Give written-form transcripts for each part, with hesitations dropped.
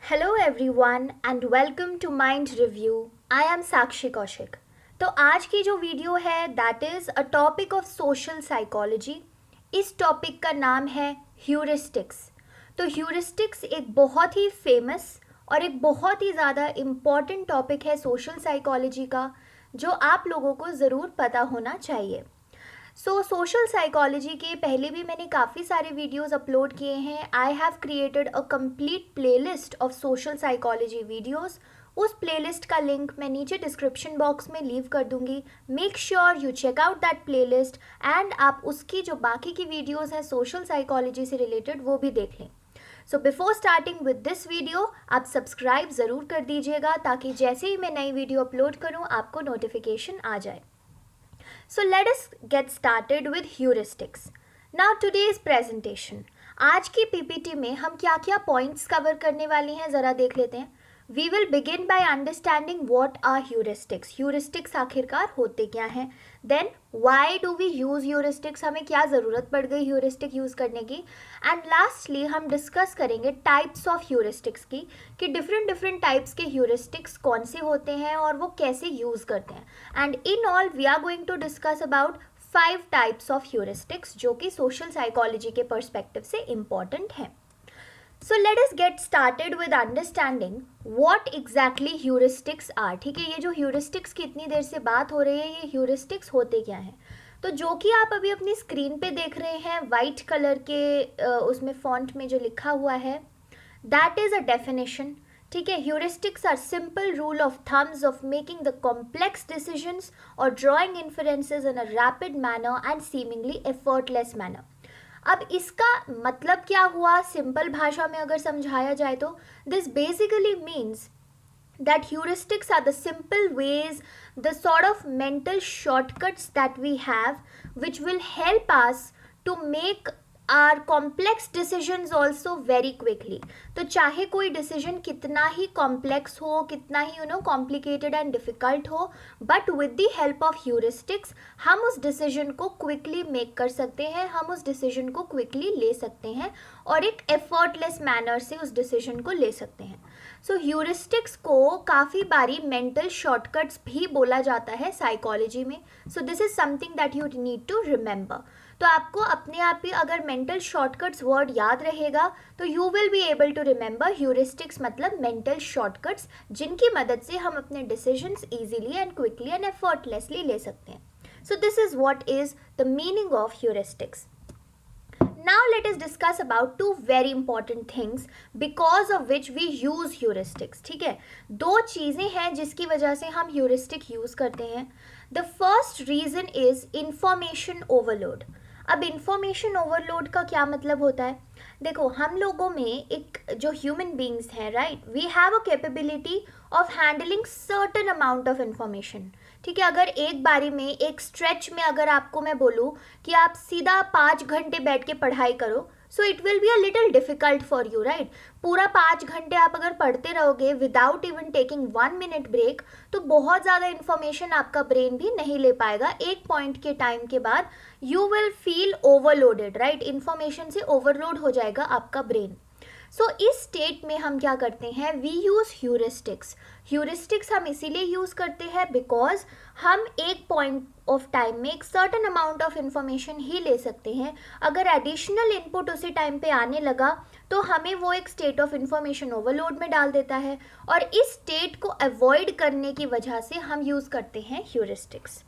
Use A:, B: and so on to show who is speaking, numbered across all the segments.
A: Hello everyone and welcome to mind review. I am Sakshi Kaushik. तो आज की जो वीडियो है that is a topic of social psychology. इस टॉपिक का नाम है ह्यूरिस्टिक्स। तो ह्यूरिस्टिक्स एक बहुत ही फेमस और एक बहुत ही ज़्यादा इम्पॉर्टेंट टॉपिक है सोशल साइकोलॉजी का, जो आप लोगों को ज़रूर पता होना चाहिए। सोशल साइकोलॉजी के पहले भी मैंने काफ़ी सारे वीडियोस अपलोड किए हैं। I have created a complete playlist of social psychology videos. उस प्लेलिस्ट का लिंक मैं नीचे डिस्क्रिप्शन बॉक्स में लीव कर दूंगी। Make sure you check out that playlist and आप उसकी जो बाकी की वीडियोस हैं सोशल साइकोलॉजी से रिलेटेड वो भी देख लें। So before starting with this video आप सब्सक्राइब ज़रूर कर दीजिएगा ताकि जैसे ही मैं नई वीडियो अपलोड करूँ आपको नोटिफिकेशन आ जाए। So let us get started with heuristics. Now today's presentation. आज की पीपीटी में हम क्या क्या पॉइंट्स कवर करने वाले हैं ज़रा देख लेते हैं। We will begin by understanding what are heuristics. Heuristics आखिरकार होते क्या हैं? Then why do we use heuristics? हमें क्या ज़रूरत पड़ गई heuristic यूज़ करने की? And lastly हम डिस्कस करेंगे types of heuristics की कि different types के heuristics कौन से होते हैं और वो कैसे यूज़ करते हैं. And in all we are going to discuss about 5 types of heuristics जो कि social psychology के perspective से important हैं. So let us get started with understanding what exactly heuristics are. ठीक है, ये जो heuristics की इतनी देर से बात हो रही है, ये heuristics होते क्या हैं? तो जो कि आप अभी अपनी स्क्रीन पे देख रहे हैं वाइट कलर के उसमें फॉन्ट में जो लिखा हुआ है दैट इज़ अ डेफिनेशन. ठीक है, heuristics are simple rule of thumbs of making the complex decisions or drawing inferences in a rapid manner and seemingly effortless manner. अब इसका मतलब क्या हुआ सिंपल भाषा में अगर समझाया जाए तो this basically means that heuristics are the simple ways, the sort of mental shortcuts that we have which will help us to make our complex decisions also very quickly. तो चाहे कोई डिसीजन कितना ही कॉम्प्लेक्स हो, कितना ही complicated and difficult हो, but with the help of heuristics हम उस डिसीजन को क्विकली मेक कर सकते हैं, हम उस डिसीजन को क्विकली ले सकते हैं और एक एफर्टलेस मैनर से उस डिसीजन को ले सकते हैं. सो ह्यूरिस्टिक्स को काफ़ी बारी मेंटल शॉर्टकट्स भी बोला जाता है साइकोलॉजी में. So this is something that you need to remember. तो आपको अपने आप ही अगर मेंटल शॉर्टकट्स वर्ड याद रहेगा तो you will be able to remember heuristics मतलब मेंटल शॉर्टकट्स जिनकी मदद से हम अपने decisions easily and quickly and effortlessly ले सकते हैं. So this is what is the meaning of heuristics. Now let us discuss about two very important things because of which we use heuristics. ठीक है, दो चीज़ें हैं जिसकी वजह से हम heuristic यूज़ करते हैं. The first reason is information overload. अब इंफॉर्मेशन ओवरलोड का क्या मतलब होता है? देखो, हम लोगों में एक जो ह्यूमन बींग्स हैं, right, we have a capability of handling certain amount of information. ठीक है, अगर एक बारी में एक स्ट्रेच में अगर आपको मैं बोलूँ कि आप सीधा 5 घंटे बैठ के पढ़ाई करो, so it will be a little difficult for you, right. पूरा 5 घंटे आप अगर पढ़ते रहोगे without even taking 1 minute break तो बहुत ज़्यादा इन्फॉर्मेशन आपका ब्रेन भी नहीं ले पाएगा. एक पॉइंट के टाइम के बाद you will feel overloaded, right. Information से ओवरलोड हो जाएगा आपका ब्रेन. सो इस स्टेट में हम क्या करते हैं, वी यूज़ ह्यूरिस्टिक्स. ह्यूरिस्टिक्स हम इसीलिए यूज़ करते हैं बिकॉज हम एक पॉइंट ऑफ टाइम में एक सर्टन अमाउंट ऑफ इंफॉर्मेशन ही ले सकते हैं. अगर एडिशनल इनपुट उसी टाइम पे आने लगा तो हमें वो एक स्टेट ऑफ इंफॉर्मेशन ओवरलोड में डाल देता है और इस स्टेट को अवॉइड करने की वजह से हम यूज़ करते हैं heuristics.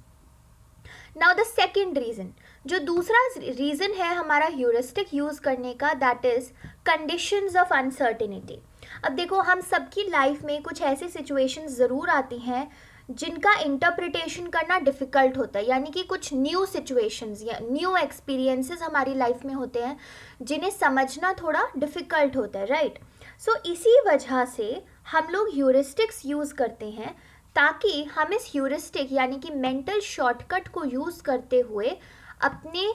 A: Now the second reason, जो दूसरा रीज़न है हमारा ह्यूरिस्टिक यूज़ करने का, that is conditions of uncertainty. अब देखो, हम सबकी लाइफ में कुछ ऐसी सिचुएशंस ज़रूर आती हैं जिनका इंटरप्रिटेशन करना डिफ़िकल्ट होता है, यानी कि कुछ न्यू सिचुएशंस या न्यू एक्सपीरियंसेस हमारी लाइफ में होते हैं जिन्हें समझना थोड़ा डिफ़िकल्ट होता है, राइट. सो इसी वजह से हम लोग ह्यूरिस्टिक्स यूज़ करते हैं ताकि हम इस ह्यूरिस्टिक यानी कि मेंटल शॉर्टकट को यूज़ करते हुए अपने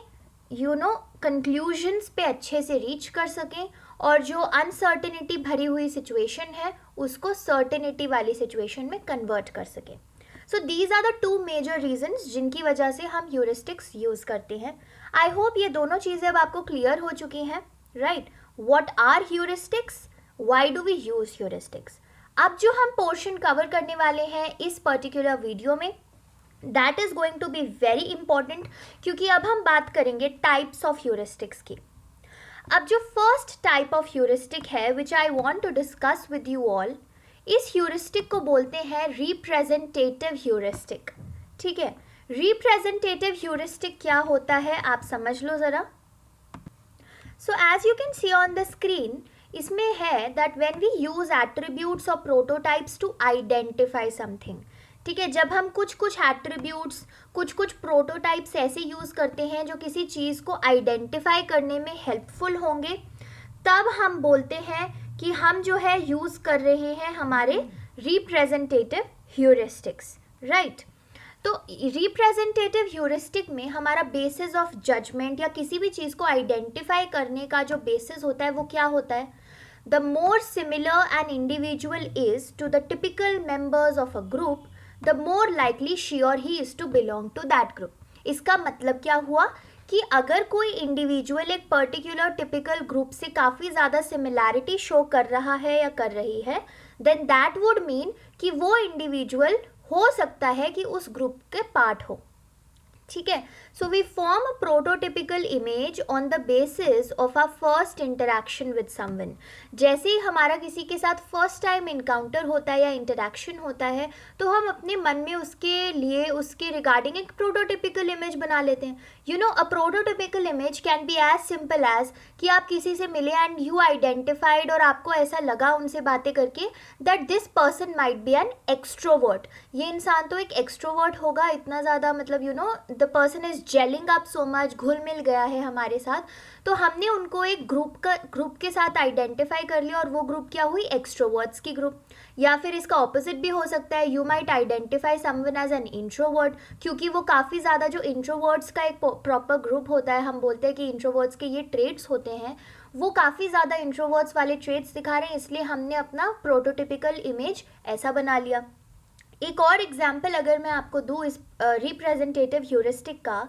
A: कंक्लूजन्स पे अच्छे से रीच कर सकें और जो अनसर्टेनिटी भरी हुई सिचुएशन है उसको सर्टेनिटी वाली सिचुएशन में कन्वर्ट कर सकें. So these are the two major reasons जिनकी वजह से हम ह्यूरिस्टिक्स यूज़ करते हैं. आई होप ये दोनों चीज़ें अब आपको क्लियर हो चुकी हैं, right. What are heuristics, why do we use heuristics. अब जो हम पोर्शन कवर करने वाले हैं इस पर्टिकुलर वीडियो में, that is going to be very important, क्योंकि अब हम बात करेंगे टाइप्स ऑफ ह्यूरिस्टिक्स की। अब जो फर्स्ट टाइप ऑफ ह्यूरिस्टिक है which I want to discuss with you all, इस ह्यूरिस्टिक को बोलते हैं रिप्रेजेंटेटिव ह्यूरिस्टिक। ठीक है, रिप्रेजेंटेटिव ह्यूरिस्टिक क्या होता है आप समझ लो ज़रा। So as you can see on the screen, इसमें है that when we use attributes और प्रोटोटाइप्स टू आइडेंटिफाई समथिंग। ठीक है, जब हम कुछ कुछ एट्रीब्यूट्स, कुछ कुछ प्रोटोटाइप्स ऐसे यूज़ करते हैं जो किसी चीज़ को आइडेंटिफाई करने में हेल्पफुल होंगे, तब हम बोलते हैं कि हम जो है यूज़ कर रहे हैं हमारे रिप्रेजेंटेटिव ह्यूरिस्टिक्स, राइट। तो रिप्रेजेंटेटिव ह्यूरिस्टिक में हमारा बेसिस ऑफ जजमेंट या किसी भी चीज़ को आइडेंटिफाई करने का जो बेसिस होता है वो क्या होता है, the more similar an individual is to the typical members of a group, the more likely she or he is to belong to that group. इसका मतलब क्या हुआ कि अगर कोई इंडिविजुअल एक पर्टिकुलर टिपिकल ग्रुप से काफ़ी ज़्यादा सिमिलैरिटी शो कर रहा है या कर रही है, देन दैट वुड मीन कि वो इंडिविजुअल हो सकता है कि उस ग्रुप के पार्ट हो। ठीक है, so we form a prototypical image on the basis of our first interaction with someone. जैसे ही हमारा किसी के साथ फर्स्ट टाइम इनकाउंटर होता है या इंटरेक्शन होता है, तो हम अपने मन में उसके लिए उसके रिगार्डिंग एक प्रोटोटिपिकल इमेज बना लेते हैं। You know, a prototypical image can be as simple as कि आप किसी से मिले एंड यू आइडेंटिफाइड, और आपको ऐसा लगा उनसे बातें करके that this person might be an extrovert. ये इंसान तो एक एक्सट्रोवर्ट होगा, इतना ज़्यादा मतलब you know the person is gelling up so much, घुल मिल गया है हमारे साथ। तो हमने उनको एक ग्रुप के साथ आइडेंटिफाई कर लिया, और वो ग्रुप क्या हुई, एक्सट्रोवर्ट्स की ग्रुप। या फिर इसका ऑपोजिट भी हो सकता है, you might identify someone as an introvert, क्योंकि वो काफ़ी ज़्यादा जो इंट्रोवर्ट्स का एक प्रॉपर ग्रुप होता है, हम बोलते हैं कि इंट्रोवर्ट्स के ये ट्रेड्स होते हैं, वो काफ़ी ज़्यादा इंट्रोवर्ट्स वाले ट्रेड्स दिखा रहे हैं, इसलिए हमने अपना प्रोटोटिपिकल इमेज ऐसा बना लिया। एक और एग्जाम्पल अगर मैं आपको दूँ इस रिप्रेजेंटेटिव ह्यूरिस्टिक का,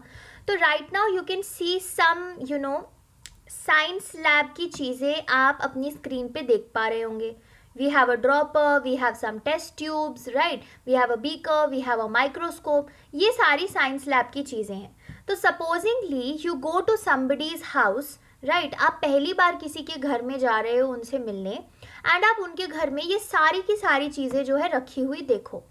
A: तो right now you can see some you know science lab की चीज़ें आप अपनी स्क्रीन पे देख पा रहे होंगे। We have a dropper, we have some test tubes, right, we have a beaker, we have a microscope. ये सारी साइंस लैब की चीज़ें हैं। तो supposingly you go to somebody's house, right, आप पहली बार किसी के घर में जा रहे हो उनसे मिलने, एंड आप उनके घर में ये सारी की सारी चीज़ें जो है रखी हुई देखो।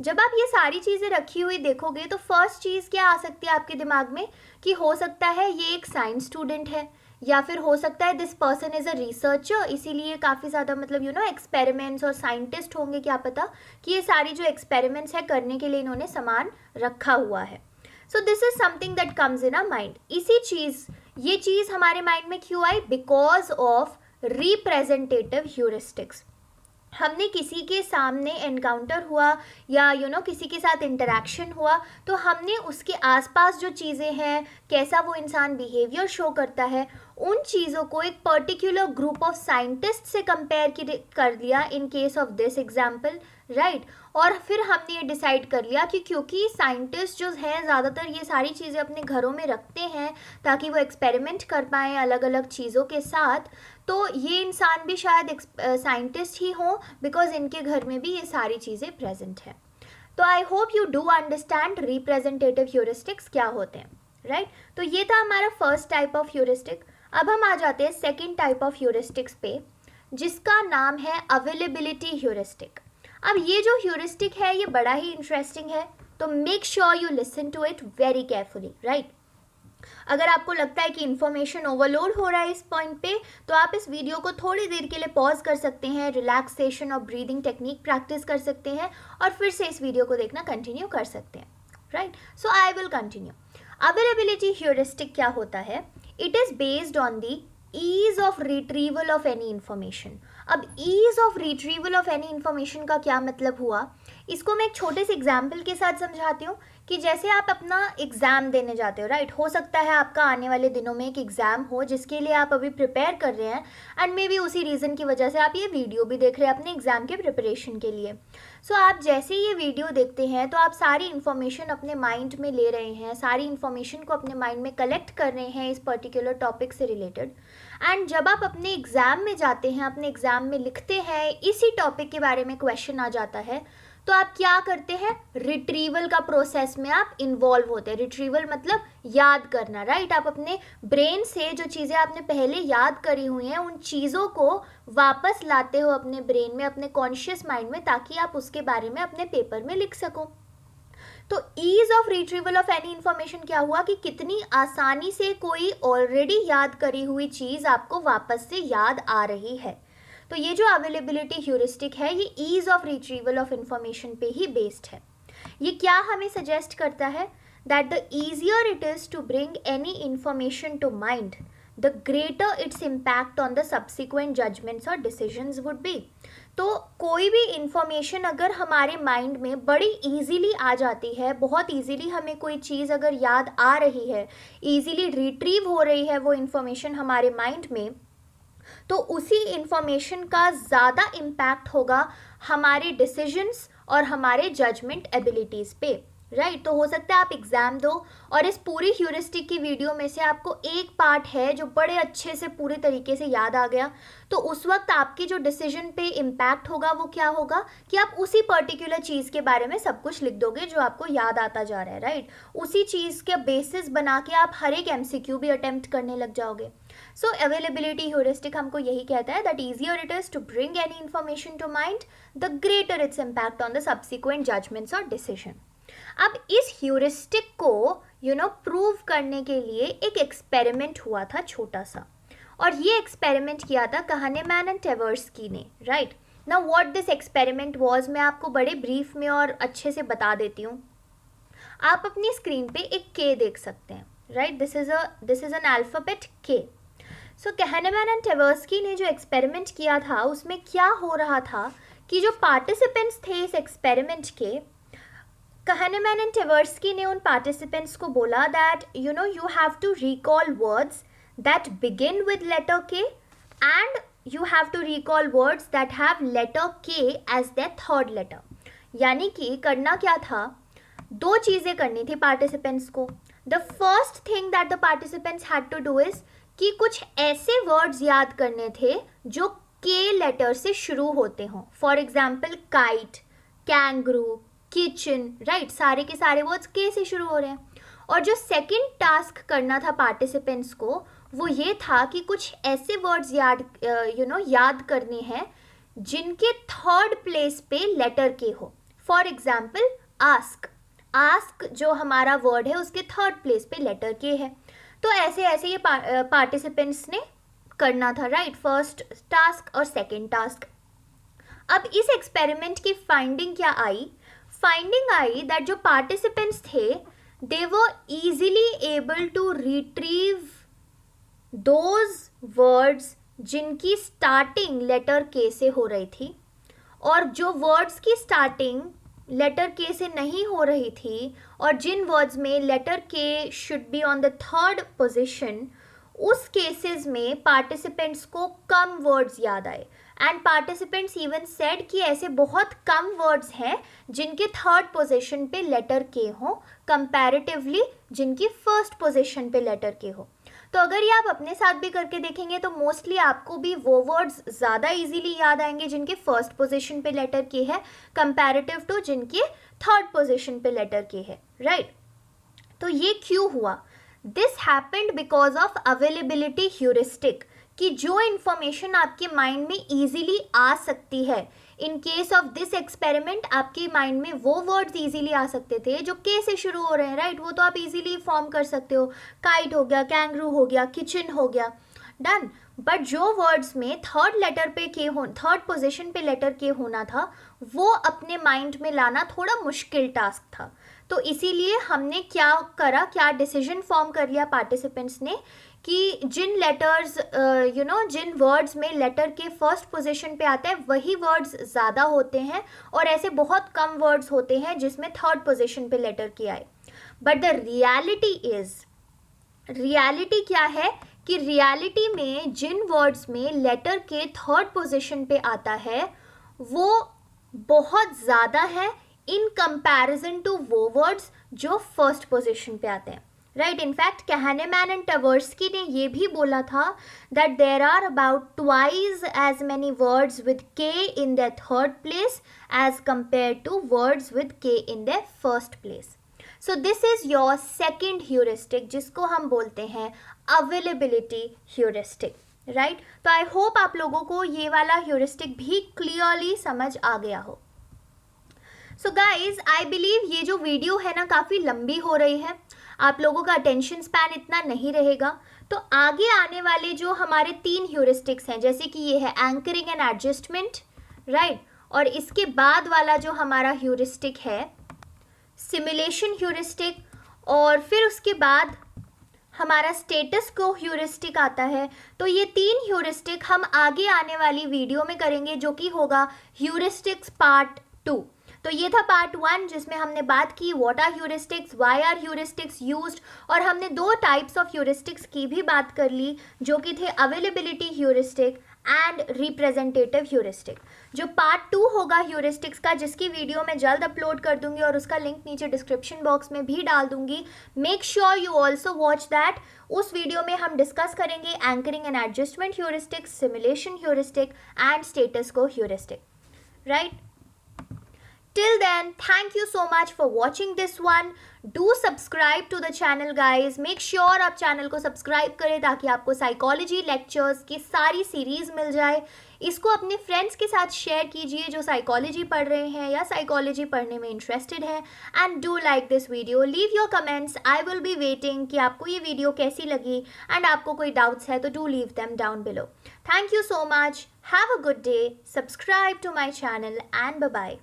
A: जब आप ये सारी चीज़ें रखी हुई देखोगे तो फर्स्ट चीज़ क्या आ सकती है आपके दिमाग में, कि हो सकता है ये एक साइंस स्टूडेंट है, या फिर हो सकता है this person is a researcher, इसीलिए काफ़ी ज़्यादा मतलब यू नो एक्सपेरिमेंट्स और साइंटिस्ट होंगे, क्या पता कि ये सारी जो एक्सपेरिमेंट्स है करने के लिए इन्होंने सामान रखा हुआ है। सो this is something that comes in a mind. ये चीज़ हमारे माइंड में क्यों आई, बिकॉज ऑफ रिप्रेजेंटेटिव ह्यूरिस्टिक्स। हमने किसी के सामने एनकाउंटर हुआ या यू नो किसी के साथ इंटरेक्शन हुआ, तो हमने उसके आसपास जो चीज़ें हैं, कैसा वो इंसान बिहेवियर शो करता है, उन चीज़ों को एक पर्टिकुलर ग्रुप ऑफ साइंटिस्ट से कंपेयर कर लिया in case of this example, right. और फिर हमने ये डिसाइड कर लिया कि क्योंकि साइंटिस्ट जो हैं ज़्यादातर ये सारी चीज़ें अपने घरों में रखते हैं ताकि वो एक्सपेरिमेंट कर पाएँ अलग अलग चीज़ों के साथ, तो ये इंसान भी शायद साइंटिस्ट ही हो, बिकॉज इनके घर में भी ये सारी चीज़ें प्रेजेंट हैं। तो I hope you do understand representative heuristics क्या होते हैं, राइट। तो ये था हमारा फर्स्ट टाइप ऑफ ह्यूरिस्टिक। अब हम आ जाते हैं सेकेंड टाइप ऑफ ह्यूरिस्टिक्स पे, जिसका नाम है अवेलेबिलिटी ह्यूरिस्टिक। अब ये जो ह्यूरिस्टिक है ये बड़ा ही इंटरेस्टिंग है, तो make sure you listen to it very carefully, right. अगर आपको लगता है कि इन्फॉर्मेशन ओवरलोड हो रहा है इस पॉइंट पे, तो आप इस वीडियो को थोड़ी देर के लिए पॉज कर सकते हैं, रिलैक्सेशन और ब्रीदिंग टेक्निक प्रैक्टिस कर सकते हैं, और फिर से इस वीडियो को देखना कंटिन्यू कर सकते हैं, right. So I will continue. Availability heuristic क्या होता है, it is based on the ease of retrieval of any information. अब ease of retrieval of any information का क्या मतलब हुआ, इसको मैं एक छोटे से एग्जाम्पल के साथ समझाती हूँ। कि जैसे आप अपना एग्ज़ाम देने जाते हो, राइट, हो सकता है आपका आने वाले दिनों में एक एग्ज़ाम हो जिसके लिए आप अभी प्रिपेयर कर रहे हैं, एंड मे बी उसी रीज़न की वजह से आप ये वीडियो भी देख रहे हैं अपने एग्ज़ाम के प्रिपरेशन के लिए। सो आप जैसे ही ये वीडियो देखते हैं तो आप सारी इन्फॉर्मेशन अपने माइंड में ले रहे हैं, सारी इन्फॉर्मेशन को अपने माइंड में कलेक्ट कर रहे हैं इस पर्टिकुलर टॉपिक से रिलेटेड, एंड जब आप अपने एग्ज़ाम में जाते हैं, अपने एग्ज़ाम में लिखते हैं, इसी टॉपिक के बारे में क्वेश्चन आ जाता है, तो आप क्या करते हैं, रिट्रीवल का प्रोसेस में आप इन्वॉल्व होते हैं. रिट्रीवल मतलब याद करना, राइट. आप अपने ब्रेन से जो चीज़ें आपने पहले याद करी हुई हैं उन चीज़ों को वापस लाते हो अपने ब्रेन में, अपने कॉन्शियस माइंड में, ताकि आप उसके बारे में अपने पेपर में लिख सको. तो ease of retrieval of any information क्या हुआ कि कितनी आसानी से कोई ऑलरेडी याद करी हुई चीज़ आपको वापस से याद आ रही है. तो ये जो अवेलेबिलिटी ह्यूरिस्टिक है ये ease of retrieval of information पे ही बेस्ड है. ये क्या हमें सजेस्ट करता है, that the easier it is to bring any information to mind, the greater its impact on the subsequent judgments और डिसीजंस वुड बी. तो कोई भी इंफॉर्मेशन अगर हमारे माइंड में बड़ी इजीली आ जाती है, बहुत इजीली हमें कोई चीज़ अगर याद आ रही है, इजीली रिट्रीव हो रही है वो इंफॉर्मेशन हमारे माइंड में, तो उसी इंफॉर्मेशन का ज़्यादा इम्पैक्ट होगा हमारे डिसीजंस और हमारे जजमेंट एबिलिटीज़ पे, राइट. तो हो सकता है आप एग्ज़ाम दो और इस पूरी ह्यूरिस्टिक की वीडियो में से आपको एक पार्ट है जो बड़े अच्छे से पूरे तरीके से याद आ गया, तो उस वक्त आपकी जो डिसीजन पे इम्पैक्ट होगा वो क्या होगा कि आप उसी पर्टिकुलर चीज़ के बारे में सब कुछ लिख दोगे जो आपको याद आता जा रहा है, राइट. उसी चीज़ के बेसिस बना के आप हर एक MCQ भी अटेम्प्ट करने लग जाओगे. सो अवेलेबिलिटी ह्यूरिस्टिक हमको यही कहता है that easier it is to bring any information to mind, the greater its impact on the subsequent judgments और डिसीजन. अब इस ह्यूरिस्टिक को प्रूव करने के लिए एक एक्सपेरिमेंट हुआ था छोटा सा, और ये एक्सपेरिमेंट किया था कहनेमैन एंड ट्वेर्स्की ने, right. Now what this experiment was, मैं आपको बड़े ब्रीफ में और अच्छे से बता देती हूँ. आप अपनी स्क्रीन पे एक K देख सकते हैं, right. This is an alphabet K. So Kahneman and Tversky ने जो एक्सपेरिमेंट किया था उसमें क्या हो रहा था कि जो पार्टिसिपेंट्स थे इस एक्सपेरिमेंट के, कहनेमैन एंड ट्वेर्स्की ने उन पार्टिसिपेंट्स को बोला that you have to recall words that begin with letter K and you have to recall words that have letter K as their third letter. यानी कि करना क्या था, दो चीज़ें करनी थी पार्टिसिपेंट्स को. The first thing that the participants had to do is कि कुछ ऐसे वर्ड्स याद करने थे जो K लेटर से शुरू होते हों. For example kite, kangaroo, kitchen, right. सारे के सारे वर्ड्स K से शुरू हो रहे हैं. और जो सेकंड टास्क करना था पार्टिसिपेंट्स को वो ये था कि कुछ ऐसे वर्ड्स याद करने हैं जिनके थर्ड प्लेस पे लेटर K हो. फॉर एग्जाम्पल आस्क, आस्क जो हमारा वर्ड है उसके थर्ड प्लेस पे लेटर K है. तो ऐसे ये पार्टिसिपेंट्स ने करना था, राइट. फर्स्ट टास्क और सेकंड टास्क. अब इस एक्सपेरिमेंट की फाइंडिंग क्या आई, फाइंडिंग आई दैट जो पार्टिसिपेंट्स थे they were easily able to retrieve those words जिनकी स्टार्टिंग लेटर K से हो रही थी, और जो वर्ड्स की स्टार्टिंग लेटर K से नहीं हो रही थी और जिन वर्ड्स में letter K should be on the third position, उस केसेस में पार्टिसिपेंट्स को कम वर्ड्स याद आए. एंड पार्टिसिपेंट्स इवन सेड कि ऐसे बहुत कम वर्ड्स हैं जिनके थर्ड पोजीशन पे लेटर K हो कंपैरेटिवली जिनकी फर्स्ट पोजीशन पे लेटर K हो. तो अगर ये आप अपने साथ भी करके देखेंगे तो मोस्टली आपको भी वो वर्ड्स ज़्यादा इजीली याद आएंगे जिनके फर्स्ट पोजीशन पे लेटर K है कंपैरेटिव टू जिनके थर्ड पोजीशन पे लेटर K है, राइट. तो ये क्यों हुआ, this happened because of availability heuristic, कि जो इन्फॉर्मेशन आपके माइंड में ईजिली आ सकती है, in case of this experiment आपके माइंड में वो वर्ड्स ईजिली आ सकते थे जो K से शुरू हो रहे हैं, राइट. वो तो आप ईजिली फॉर्म कर सकते हो, काइट हो गया, कैंगरू हो गया, किचन हो गया, डन. बट जो वर्ड्स में थर्ड लेटर पे K हो, थर्ड पोजीशन पे लेटर K होना था, वो अपने माइंड में लाना थोड़ा मुश्किल टास्क था. तो इसीलिए हमने क्या करा, क्या डिसीजन फॉर्म कर लिया पार्टिसिपेंट्स ने कि जिन लेटर्स जिन वर्ड्स में लेटर के फर्स्ट पोजीशन पे आता है वही वर्ड्स ज़्यादा होते हैं और ऐसे बहुत कम वर्ड्स होते हैं जिसमें थर्ड पोजीशन पे लेटर के आए. बट द रियलिटी क्या है कि रियलिटी में जिन वर्ड्स में लेटर के थर्ड पोजीशन पे आता है वो बहुत ज़्यादा है इन कंपैरिजन टू वो वर्ड्स जो फर्स्ट पोजीशन पे आते हैं, right. In fact Kahneman and Tversky ने ये भी बोला था that there are about twice as many words with K in the third place as compare to words with K in the first place. So this is your second heuristic, जिसको हम बोलते हैं availability heuristic. Right. तो I hope आप लोगों को ये वाला ह्यूरिस्टिक भी क्लियरली समझ आ गया हो. सो गाइज, आई बिलीव ये जो वीडियो है ना काफ़ी लंबी हो रही है, आप लोगों का अटेंशन स्पैन इतना नहीं रहेगा. तो आगे आने वाले जो हमारे 3 ह्यूरिस्टिक्स हैं, जैसे कि ये है एंकरिंग एंड एडजस्टमेंट, राइट, और इसके बाद वाला जो हमारा ह्यूरिस्टिक है सिमुलेशन ह्यूरिस्टिक, और फिर उसके बाद हमारा स्टेटस को ह्यूरिस्टिक आता है. तो ये 3 ह्यूरिस्टिक हम आगे आने वाली वीडियो में करेंगे, जो कि होगा ह्यूरिस्टिक्स पार्ट 2. तो ये था पार्ट 1, जिसमें हमने बात की what are heuristics, why are heuristics used, और हमने 2 टाइप्स ऑफ ह्यूरिस्टिक्स की भी बात कर ली, जो कि थे availability heuristic and representative heuristic. जो पार्ट 2 होगा ह्यूरिस्टिक्स का, जिसकी वीडियो मैं जल्द अपलोड कर दूंगी और उसका लिंक नीचे डिस्क्रिप्शन बॉक्स में भी डाल दूंगी. Make sure you also watch that. उस वीडियो में हम डिस्कस करेंगे anchoring and adjustment heuristic, simulation heuristic and status quo heuristic. Right. Till then, thank you so much for watching this one. Do subscribe to the channel guys. Make sure आप channel को subscribe करें ताकि आपको psychology lectures की सारी series मिल जाए. इसको अपने फ्रेंड्स के साथ शेयर कीजिए जो साइकोलॉजी पढ़ रहे हैं या साइकोलॉजी पढ़ने में इंटरेस्टेड है. And do like this video, leave your comments. I will be waiting कि आपको ये वीडियो कैसी लगी, एंड आपको कोई डाउट्स है तो do leave them down below. Thank you so much. Have a good day. Subscribe to my channel and bye bye.